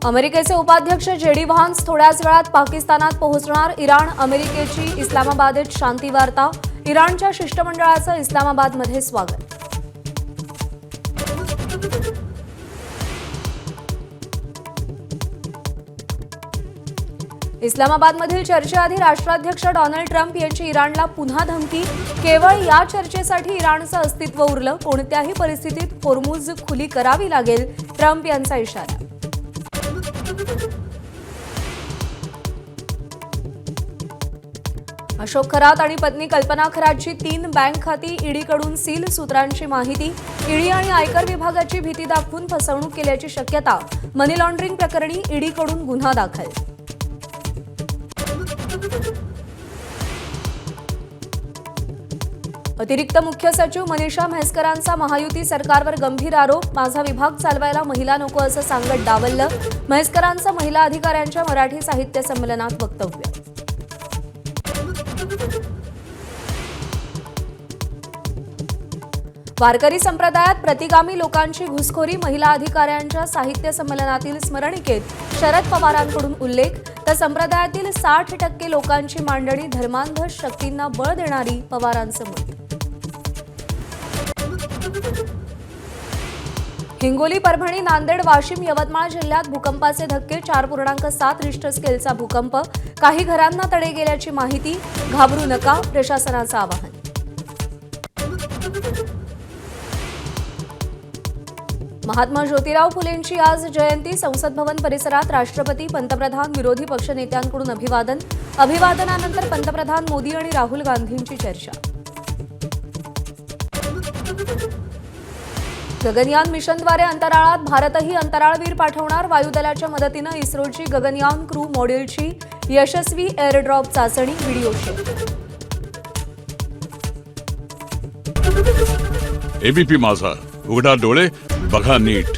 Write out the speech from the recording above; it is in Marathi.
अमेरिकेचे उपाध्यक्ष जेडी व्हान्स थोड्याच वेळात पाकिस्तानात पोहोचणार. इराण अमेरिकेची इस्लामाबादेत शांती वार्ता. इराणच्या शिष्टमंडळाचं इस्लामाबादमध्ये स्वागत. इस्लामाबादमधील चर्चेआधी राष्ट्राध्यक्ष डोनाल्ड ट्रम्प यांची इराणला पुन्हा धमकी. केवळ या चर्चेसाठी इराणचं अस्तित्व उरलं. कोणत्याही परिस्थितीत होर्मुझ खुली करावी लागेल, ट्रम्प यांचा इशारा. अशोक खरात आणि पत्नी कल्पना खरातची 3 बँक खाती ईडीकडून सील. सूत्रांची माहिती, ईडी आणि आयकर विभागाची भीती दाखवून फसवणूक केल्याची शक्यता. मनी लॉन्ड्रिंग प्रकरणी ईडीकडून गुन्हा दाखल. अतिरिक्त मुख्य सचिव मनीषा म्हैसकरांचा महायुती सरकारवर गंभीर आरोप. माझा विभाग चालवायला महिला नको असं सांगत डावललं. म्हैसकरांचं महिला अधिकाऱ्यांच्या मराठी साहित्य संमेलनात वक्तव्य. वारकरी संप्रदायात प्रतिगामी लोकांची घुसखोरी. महिला अधिकाऱ्यांच्या साहित्य संमेलनातील स्मरणिकेत शरद पवारांकडून उल्लेख. तर संप्रदायातील 60% लोकांची मांडणी. धर्मांध शक्तींना बळ देणारी पवारांचं मत. हिंगोली, परभणी, नांदेड, वाशिम, यवतमाळ जिल्ह्यात भूकंपाचे धक्के. 4.7 रिश्टर स्केलचा भूकंप. काही घरांना तडे गेल्याची माहिती. घाबरू नका, प्रशासनाचं आवाहन. महात्मा ज्योतिराव फुलेंची आज जयंती. संसद भवन परिसरात राष्ट्रपती, पंतप्रधान, विरोधी पक्षनेत्यांकडून अभिवादन. अभिवादनानंतर पंतप्रधान मोदी आणि राहुल गांधींची चर्चा. गगनयान मिशनद्वारे अंतराळात भारतही अंतराळवीर पाठवणार. वायुदलाच्या मदतीनं इस्रोची गगनयान क्रू मॉड्यूलची यशस्वी एअरड्रॉप चाचणी. Video share. एबीपी माझा, उघडा डोळे बघा नीट.